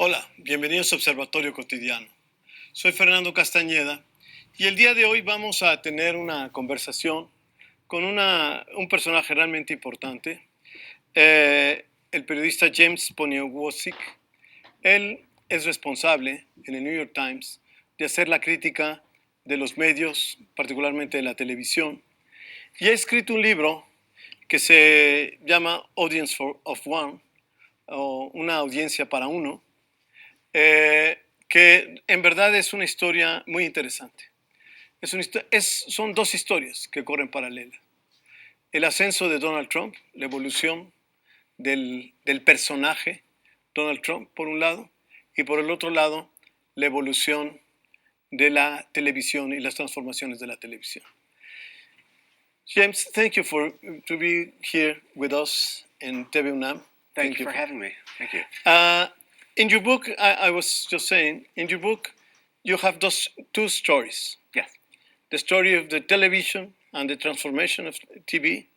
Hola, bienvenidos a Observatorio Cotidiano. Soy Fernando Castañeda y el día de hoy vamos a tener una conversación con un personaje realmente importante, el periodista James Poniewozik. Él es responsable en el New York Times de hacer la crítica de los medios, particularmente de la televisión, y ha escrito un libro que se llama Audience of One, o Una audiencia para uno, que en verdad es una historia muy interesante. Son dos historias que corren paralelas. El ascenso de Donald Trump, la evolución del personaje Donald Trump, por un lado, y por el otro lado, la evolución de la televisión y las transformaciones de la televisión. James, thank you to be here with us in TVUNAM. Thank you for having me. Thank you. In your book, I was just saying, in your book, you have those two stories. Yes. The story of the television and the transformation of TV,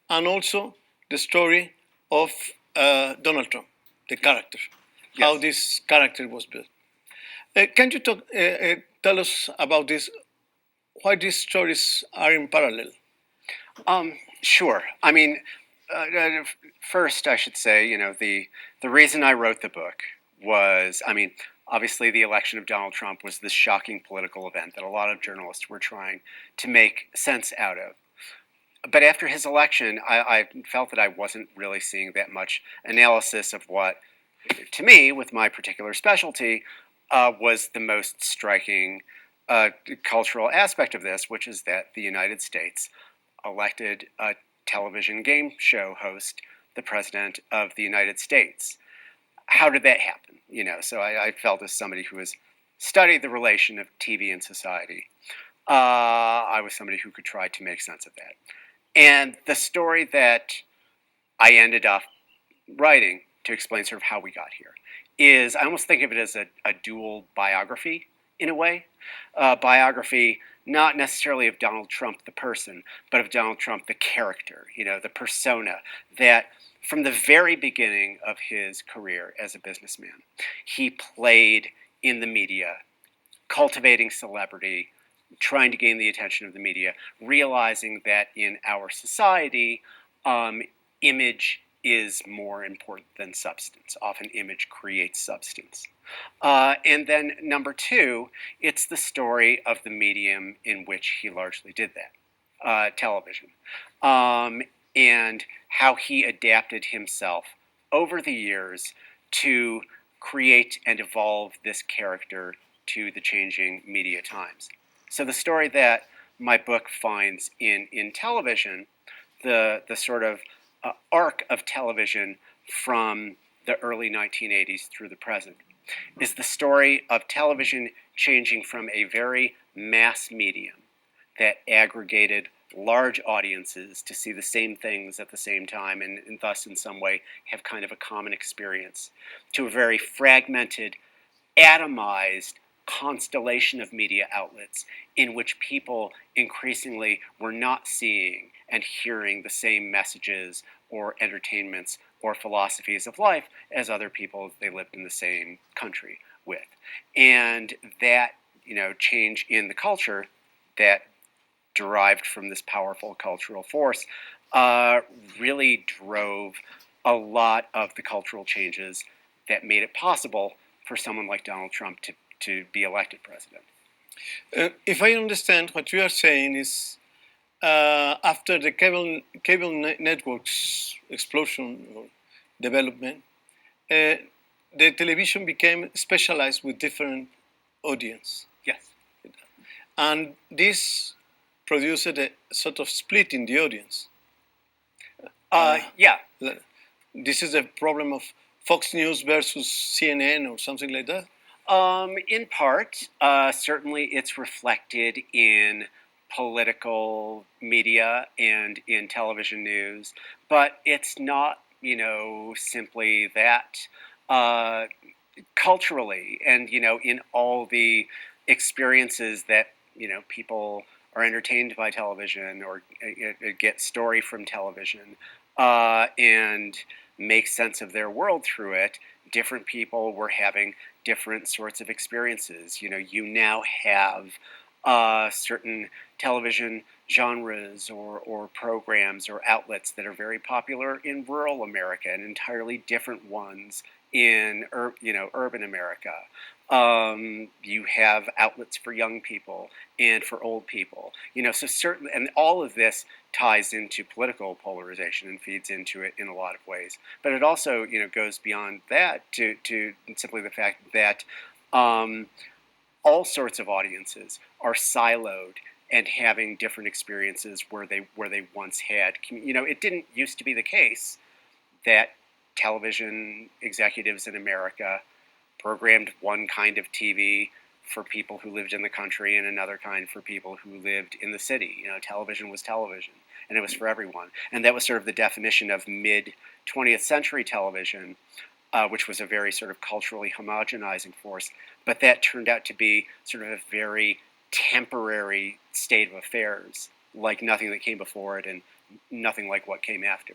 and also the story of Donald Trump, the character, Yes. how this character was built. Can you tell us about this, why these stories are in parallel? Sure. I mean, first I should say, the reason I wrote the book was, obviously the election of Donald Trump was this shocking political event that a lot of journalists were trying to make sense out of. But after his election, I felt that I wasn't really seeing that much analysis of what, to me, with my particular specialty, was the most striking cultural aspect of this, which is that the United States elected a television game show host the President of the United States. How did that happen? So I felt, as somebody who has studied the relation of TV and society, I was somebody who could try to make sense of that. And the story that I ended up writing to explain sort of how we got here is, I almost think of it as a dual biography in a way. Biography not necessarily of Donald Trump the person, but of Donald Trump the character, the persona that from the very beginning of his career as a businessman, he played in the media, cultivating celebrity, trying to gain the attention of the media, realizing that in our society, image is more important than substance. Often image creates substance. And then number two, it's the story of the medium in which he largely did that, television, and how he adapted himself over the years to create and evolve this character to the changing media times. So the story that my book finds in television, the sort of arc of television from the early 1980s through the present, is the story of television changing from a very mass medium that aggregated large audiences to see the same things at the same time and thus in some way have kind of a common experience, to a very fragmented, atomized constellation of media outlets in which people increasingly were not seeing and hearing the same messages or entertainments or philosophies of life as other people they lived in the same country with. And that, change in the culture that derived from this powerful cultural force really drove a lot of the cultural changes that made it possible for someone like Donald Trump to be elected president. If I understand, what you are saying is, after the cable networks explosion or development, the television became specialized with different audience. Yes. And this produced a sort of split in the audience. Yeah. This is a problem of Fox News versus CNN or something like that? In part, certainly it's reflected in political media and in television news, but it's not, simply that. Culturally and, in all the experiences that, people are entertained by television or get story from television, and make sense of their world through it, different people were having different sorts of experiences. You now have certain television genres or programs or outlets that are very popular in rural America and entirely different ones in urban America. You have outlets for young people and for old people. So certainly, and all of this ties into political polarization and feeds into it in a lot of ways. But it also, goes beyond that to simply the fact that all sorts of audiences are siloed and having different experiences where they once had. It didn't used to be the case that television executives in America programmed one kind of TV for people who lived in the country and another kind for people who lived in the city. Television was television, and it was for everyone. And that was sort of the definition of mid-20th century television, which was a very sort of culturally homogenizing force. But that turned out to be sort of a very temporary state of affairs, like nothing that came before it and nothing like what came after.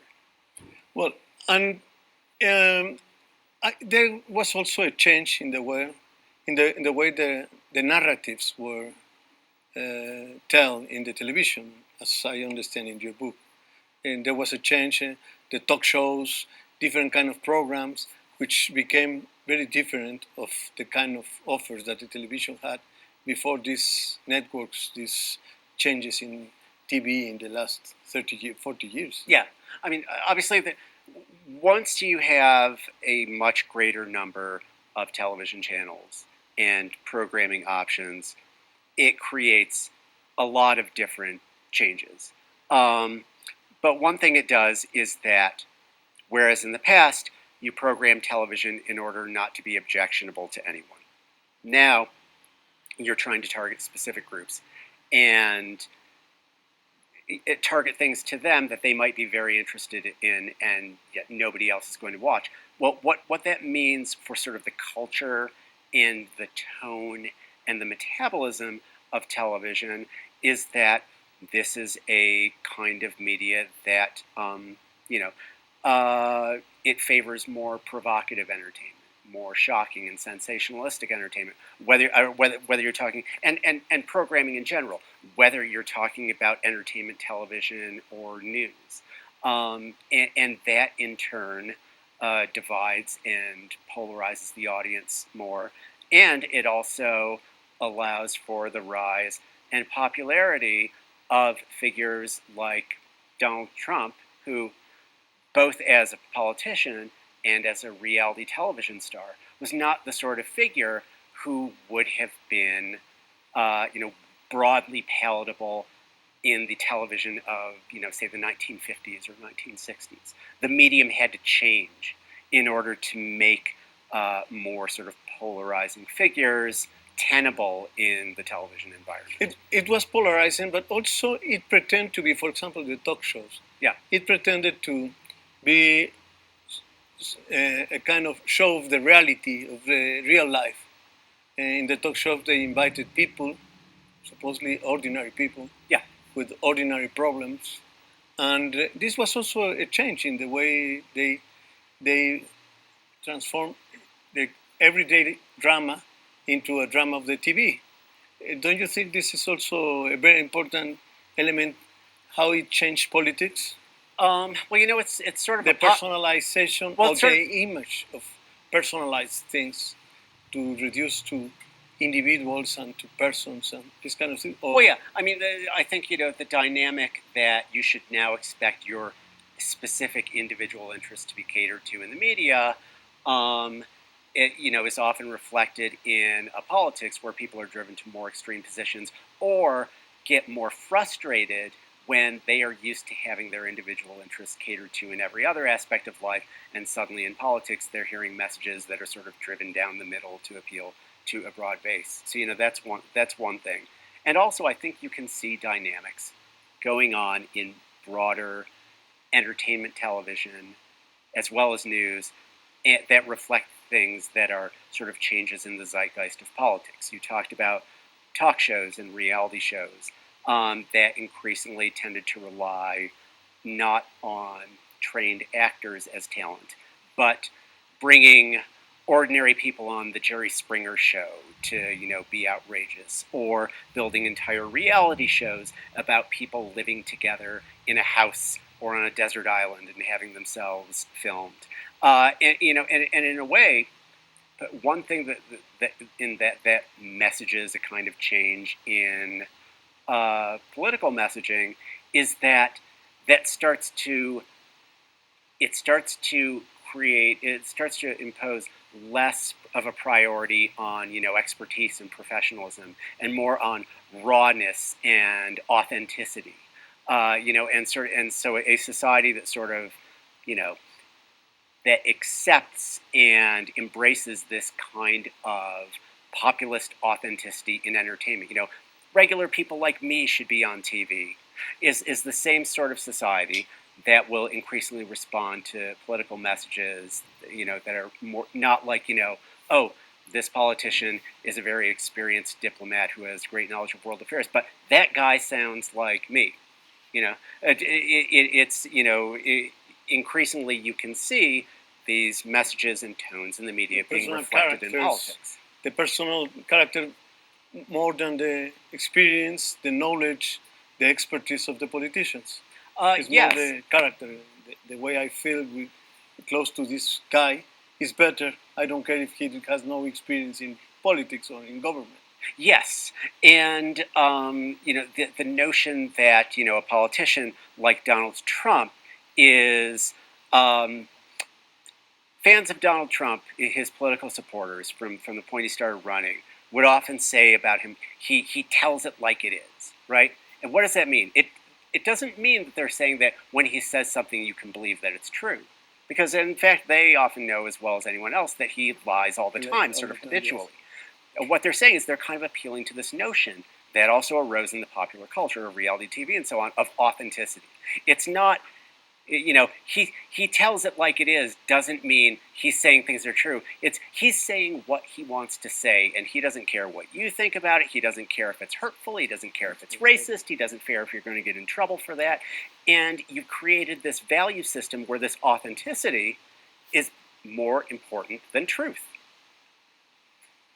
Well, and there was also a change in the way the narratives were told in the television, as I understand in your book. And there was a change in the talk shows, different kind of programs, which became very different of the kind of offers that the television had before these networks, these changes in TV in the last 40 years. Yeah, I mean, obviously, once you have a much greater number of television channels and programming options, it creates a lot of different changes. But one thing it does is that, whereas in the past, you program television in order not to be objectionable to anyone, now you're trying to target specific groups and target things to them that they might be very interested in, and yet nobody else is going to watch. Well, what that means for sort of the culture and the tone and the metabolism of television is that this is a kind of media that, it favors more provocative entertainment, more shocking and sensationalistic entertainment, whether you're talking, and programming in general, whether you're talking about entertainment television or news. And that in turn divides and polarizes the audience more. And it also allows for the rise and popularity of figures like Donald Trump, who, both as a politician and as a reality television star, was not the sort of figure who would have been, broadly palatable in the television of, say, the 1950s or 1960s. The medium had to change in order to make more sort of polarizing figures tenable in the television environment. It was polarizing, but also it pretended to be, for example, the talk shows. Yeah. It pretended to be a kind of show of the reality of the real life. In the talk show, they invited people, supposedly ordinary people, Yeah. with ordinary problems, and this was also a change in the way they transformed the everyday drama into a drama of the TV. Don't you think this is also a very important element, how it changed politics? Well, it's sort of The personalization of the image of personalized things to reduce to individuals and to persons and this kind of thing. Well, yeah. I mean, I think, the dynamic that you should now expect your specific individual interests to be catered to in the media, is often reflected in a politics where people are driven to more extreme positions or get more frustrated when they are used to having their individual interests catered to in every other aspect of life, and suddenly in politics they're hearing messages that are sort of driven down the middle to appeal to a broad base. So, that's one thing. And also, I think you can see dynamics going on in broader entertainment television as well as news that reflect things that are sort of changes in the zeitgeist of politics. You talked about talk shows and reality shows that increasingly tended to rely not on trained actors as talent, but bringing ordinary people on the Jerry Springer show to, be outrageous, or building entire reality shows about people living together in a house or on a desert island and having themselves filmed. And in a way, but one thing that messages a kind of change in political messaging is that starts to impose less of a priority on expertise and professionalism, and more on rawness and authenticity. And so a society that sort of that accepts and embraces this kind of populist authenticity in entertainment. Regular people like me should be on TV. Is the same sort of society that will increasingly respond to political messages, that are more not like, oh, this politician is a very experienced diplomat who has great knowledge of world affairs, but that guy sounds like me. Increasingly you can see these messages and tones in the media being reflected in politics. The personal character, more than the experience, the knowledge, the expertise of the politicians. It's yes. more the character. The way I feel close to this guy is better. I don't care if he has no experience in politics or in government. Yes, and the notion that a politician like Donald Trump is fans of Donald Trump, his political supporters from the point he started running, would often say about him, he tells it like it is, right? And what does that mean? It doesn't mean that they're saying that when he says something you can believe that it's true. Because in fact, they often know as well as anyone else that he lies all the time, sort of habitually. Yes. What they're saying is they're kind of appealing to this notion that also arose in the popular culture of reality TV and so on, of authenticity. It's not, he tells it like it is doesn't mean he's saying things are true. It's he's saying what he wants to say, and he doesn't care what you think about it. He doesn't care if it's hurtful. He doesn't care if it's racist. He doesn't care if you're going to get in trouble for that. And you've created this value system where this authenticity is more important than truth.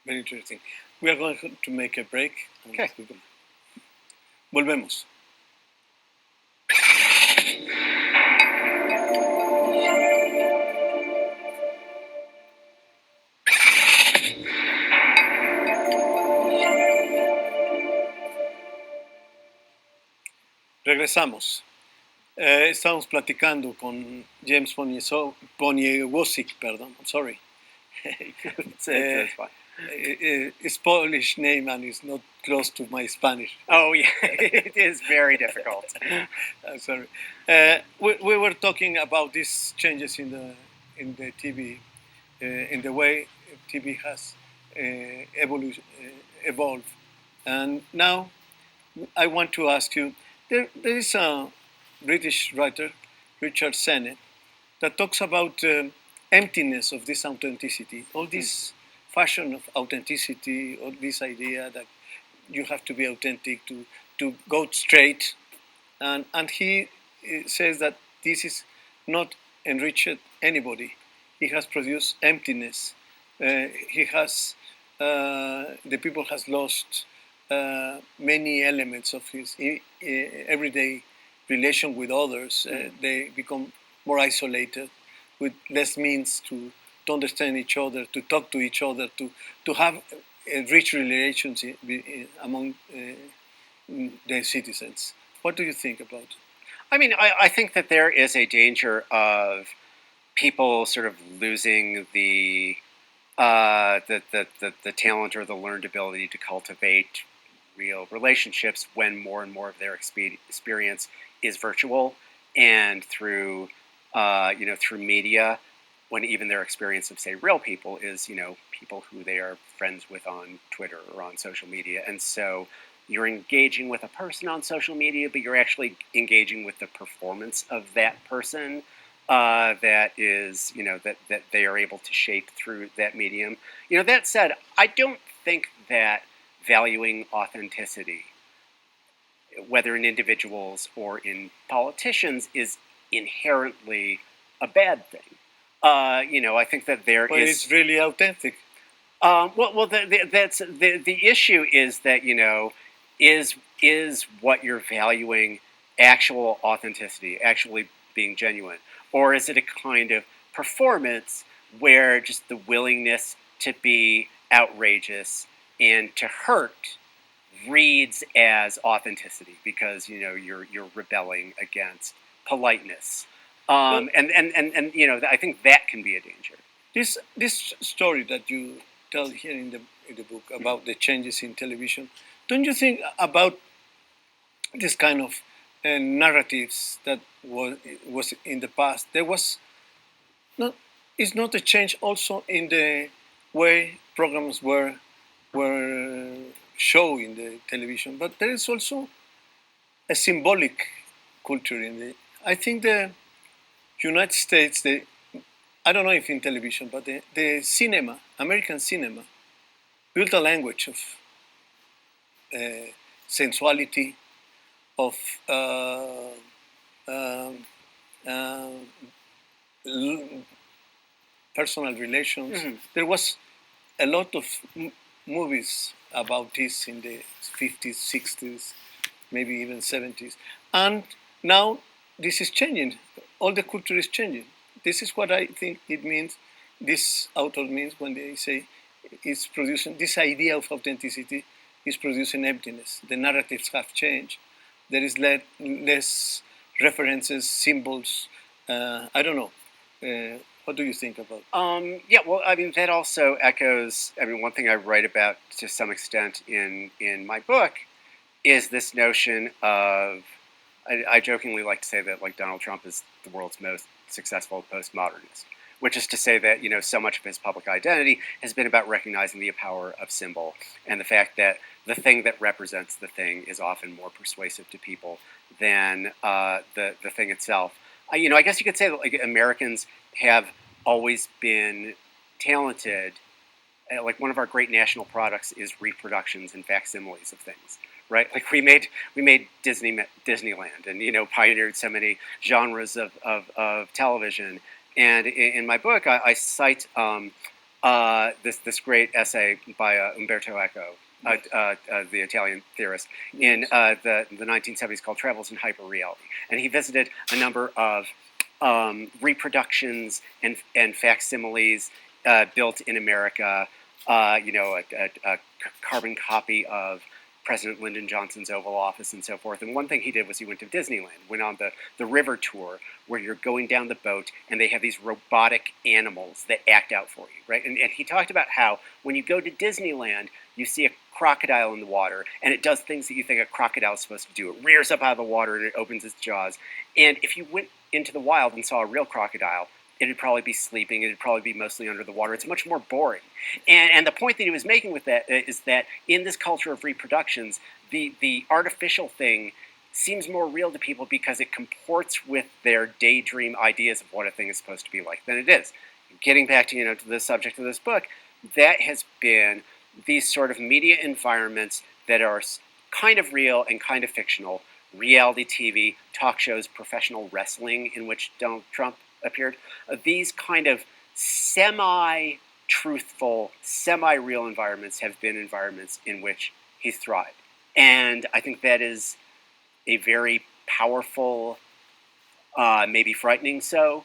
Very interesting. We are going to make a break. Okay. Volvemos. Regresamos. Estamos platicando con James Poniewozik, pardon. I'm sorry. It's fine. It's Polish name and it's not close to my Spanish. Oh yeah, it is very difficult. I'm sorry. We were talking about these changes in the TV, in the way TV has evolved, and now I want to ask you. There is a British writer, Richard Sennett, that talks about emptiness of this authenticity, all this fashion of authenticity, or this idea that you have to be authentic to go straight. And he says that this is not enriched anybody. He has produced emptiness. The people has lost many elements of his everyday relation with others. They become more isolated, with less means to understand each other, to talk to each other, to have rich relations among the citizens. What do you think about it? I mean, I think that there is a danger of people sort of losing the talent or the learned ability to cultivate real relationships when more and more of their experience is virtual and through media, when even their experience of, say, real people is, people who they are friends with on Twitter or on social media. And so you're engaging with a person on social media, but you're actually engaging with the performance of that person that is, that they are able to shape through that medium. That said, I don't think that valuing authenticity, whether in individuals or in politicians, is inherently a bad thing. I think that there but is. it's really authentic. The issue is that is what you're valuing actual authenticity, actually being genuine, or is it a kind of performance where just the willingness to be outrageous and to hurt reads as authenticity because you're rebelling against politeness, and I think that can be a danger. This story that you tell here in the book about the changes in television, don't you think about this kind of narratives that was in the past? There was not is not a change also in the way programs were shown in the television, but there is also a symbolic culture in the. I think the United States, I don't know if in television, but the cinema, American cinema, built a language of sensuality, of um, uh, personal relations. Mm-hmm. There was a lot of movies about this in the 50s, 60s, maybe even 70s. And now this is changing. All the culture is changing. This is what I think it means, this author means when they say it's producing, this idea of authenticity is producing emptiness. The narratives have changed. There is less references, symbols. I don't know. What do you think about? Yeah, well, I mean, that also echoes. I mean, one thing I write about to some extent in my book is this notion of. I jokingly like to say that like Donald Trump is the world's most successful postmodernist, which is to say that so much of his public identity has been about recognizing the power of symbol and the fact that the thing that represents the thing is often more persuasive to people than the thing itself. I guess you could say that like Americans have always been talented. Like one of our great national products is reproductions and facsimiles of things, right? Like we made Disneyland, and pioneered so many genres of television. And in my book, I cite this great essay by Umberto Eco, the Italian theorist, in the 1970s called "Travels in Hyperreality," and he visited a number of reproductions and facsimiles built in America. A carbon copy of President Lyndon Johnson's Oval Office and so forth. And one thing he did was he went to Disneyland, went on the river tour where you're going down the boat and they have these robotic animals that act out for you, right? And he talked about how when you go to Disneyland, you see a crocodile in the water and it does things that you think a crocodile is supposed to do. It rears up out of the water and it opens its jaws. And if you went into the wild and saw a real crocodile, it'd probably be sleeping. It'd probably be mostly under the water. It's much more boring. And the point that he was making with that is that in this culture of reproductions, the artificial thing seems more real to people because it comports with their daydream ideas of what a thing is supposed to be like than it is. Getting back to to the subject of this book, that has been these sort of media environments that are kind of real and kind of fictional. Reality TV, talk shows, professional wrestling in which Donald Trump appeared. These kind of semi-truthful, semi-real environments have been environments in which he's thrived. And I think that is a very powerful, maybe frighteningly so,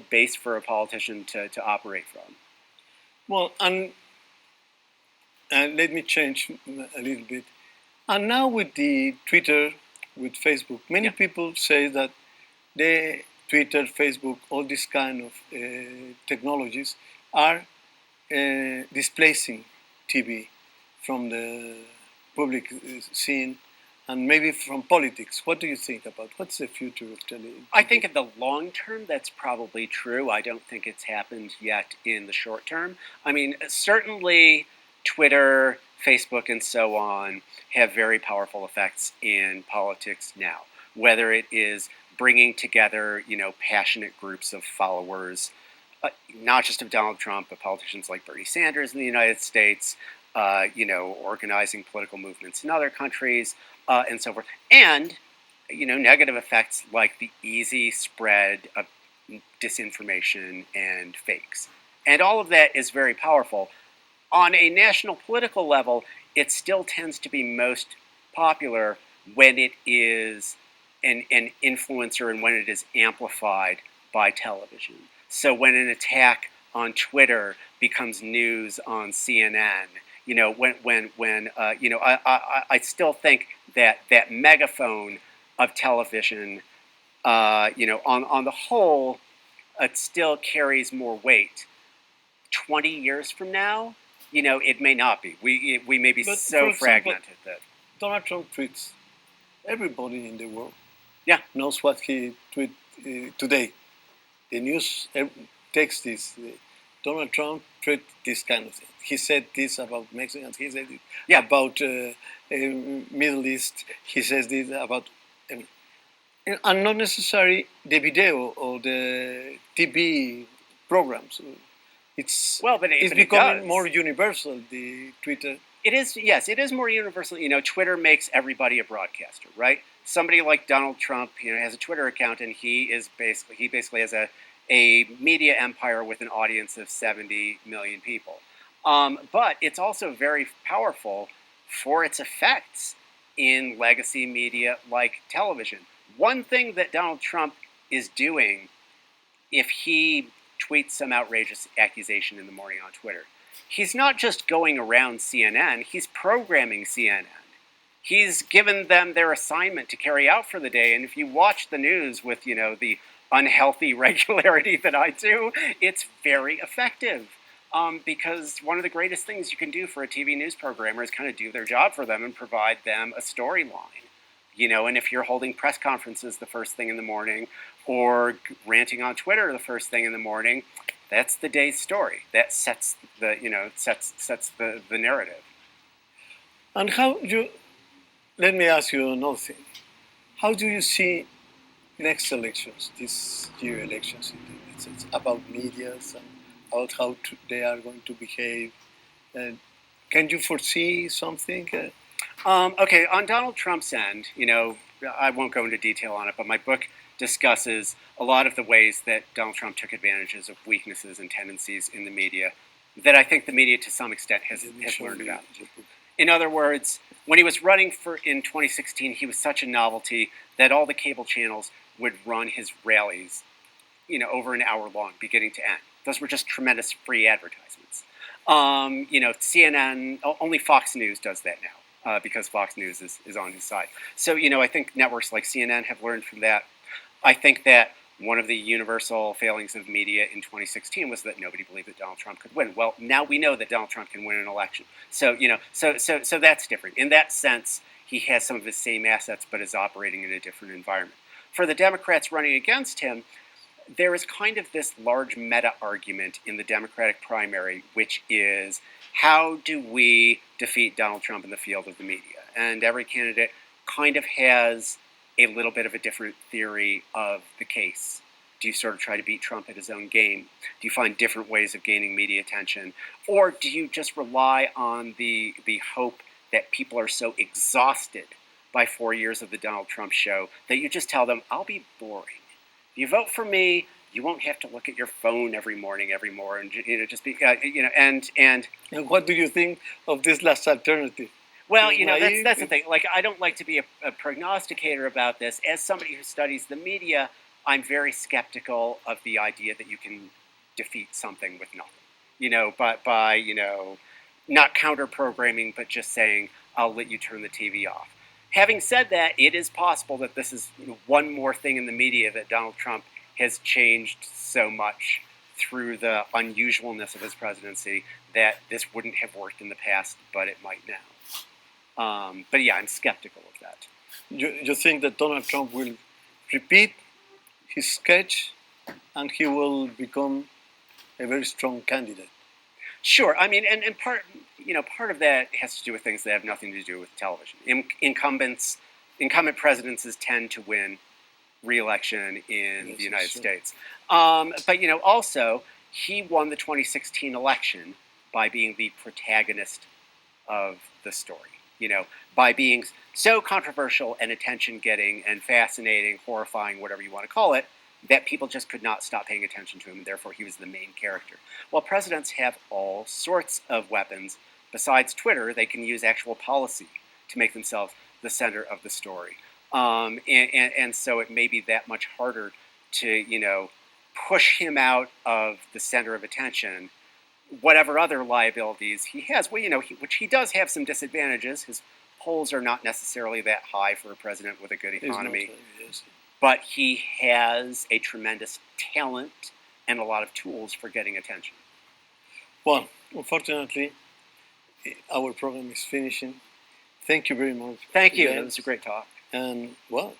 base for a politician to operate from. Well, and let me change a little bit. And now with the Twitter, with Facebook, many people say that they Twitter, Facebook, all these kind of technologies are displacing TV from the public scene and maybe from politics. What do you think about what's the future of television? I think in the long term that's probably true. I don't think it's happened yet in the short term. I mean, certainly Twitter, Facebook, and so on have very powerful effects in politics now, whether it is bringing together, passionate groups of followers, not just of Donald Trump, but politicians like Bernie Sanders in the United States, organizing political movements in other countries, and so forth. And negative effects like the easy spread of disinformation and fakes. And all of that is very powerful. On a national political level, it still tends to be most popular when it is an influencer and when it is amplified by television. So when an attack on Twitter becomes news on CNN, I still think that megaphone of television, on the whole, it still carries more weight. 20 years from now, it may not be. We may be so fragmented that Donald Trump tweets. Everybody in the world knows what he tweeted today. The news takes this. Donald Trump tweeted this kind of thing. He said this about Mexicans. He said it about Middle East. He says this about, and not necessarily the video or the TV programs. It's becoming more universal. The Twitter. It is, yes, it is more universal. Twitter makes everybody a broadcaster, right? Somebody like Donald Trump, has a Twitter account, and he basically has a media empire with an audience of 70 million people. But it's also very powerful for its effects in legacy media like television. One thing that Donald Trump is doing, if he tweets some outrageous accusation in the morning on Twitter, he's not just going around CNN, he's programming CNN. He's given them their assignment to carry out for the day, and if you watch the news with, the unhealthy regularity that I do, it's very effective. Because one of the greatest things you can do for a TV news programmer is kind of do their job for them and provide them a storyline. And if you're holding press conferences the first thing in the morning or ranting on Twitter the first thing in the morning, that's the day's story. That sets the narrative. And let me ask you another thing. How do you see next elections, this year elections? It's about medias and about how they are going to behave. Can you foresee something? Okay, on Donald Trump's end, I won't go into detail on it, but my book discusses a lot of the ways that Donald Trump took advantages of weaknesses and tendencies in the media that I think the media to some extent has learned about. In other words, when he was running in 2016, he was such a novelty that all the cable channels would run his rallies, over an hour long, beginning to end. Those were just tremendous free advertisements. CNN, only Fox News does that now. Because Fox News is on his side. So, I think networks like CNN have learned from that. I think that one of the universal failings of media in 2016 was that nobody believed that Donald Trump could win. Well, now we know that Donald Trump can win an election. So, so that's different. In that sense, he has some of the same assets, but is operating in a different environment. For the Democrats running against him, there is kind of this large meta argument in the Democratic primary, which is, how do we defeat Donald Trump in the field of the media? And every candidate kind of has a little bit of a different theory of the case. Do you sort of try to beat Trump at his own game? Do you find different ways of gaining media attention? Or do you just rely on the hope that people are so exhausted by 4 years of the Donald Trump show that you just tell them, I'll be boring. If you vote for me, you won't have to look at your phone every morning, and just be, And what do you think of this last alternative? Well, that's the thing. Like, I don't like to be a prognosticator about this. As somebody who studies the media, I'm very skeptical of the idea that you can defeat something with nothing. By not counter-programming, but just saying, I'll let you turn the TV off. Having said that, it is possible that this is one more thing in the media that Donald Trump has changed so much through the unusualness of his presidency that this wouldn't have worked in the past, but it might now. But yeah, I'm skeptical of that. You think that Donald Trump will repeat his sketch and he will become a very strong candidate? Sure. I mean, and part of that has to do with things that have nothing to do with television. Incumbent presidents tend to win re-election in the United States. But also he won the 2016 election by being the protagonist of the story. by being so controversial and attention-getting and fascinating, horrifying, whatever you want to call it, that people just could not stop paying attention to him, and therefore he was the main character. Well, presidents have all sorts of weapons. Besides Twitter, they can use actual policy to make themselves the center of the story. And so it may be that much harder to, push him out of the center of attention, whatever other liabilities he has. Well, which he does have some disadvantages. His polls are not necessarily that high for a president with a good economy. But he has a tremendous talent and a lot of tools for getting attention. Well, unfortunately, our program is finishing. Thank you very much. Thank you. It was a great talk. And, well,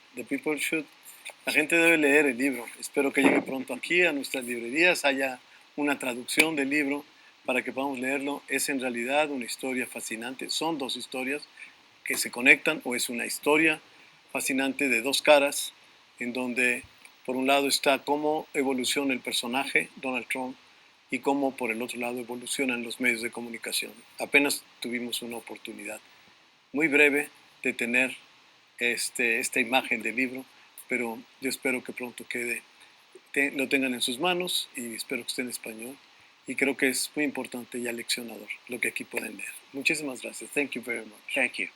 la gente debe leer el libro. Espero que llegue pronto aquí a nuestras librerías, haya una traducción del libro para que podamos leerlo. Es en realidad una historia fascinante. Son dos historias que se conectan, o es una historia fascinante de dos caras, en donde por un lado está cómo evoluciona el personaje Donald Trump y cómo por el otro lado evolucionan los medios de comunicación. Apenas tuvimos una oportunidad muy breve de tener esta imagen del libro, pero yo espero que pronto lo tengan en sus manos, y espero que esté en español, y creo que es muy importante y aleccionador lo que aquí pueden leer. Muchísimas gracias. Thank you very much. Thank you.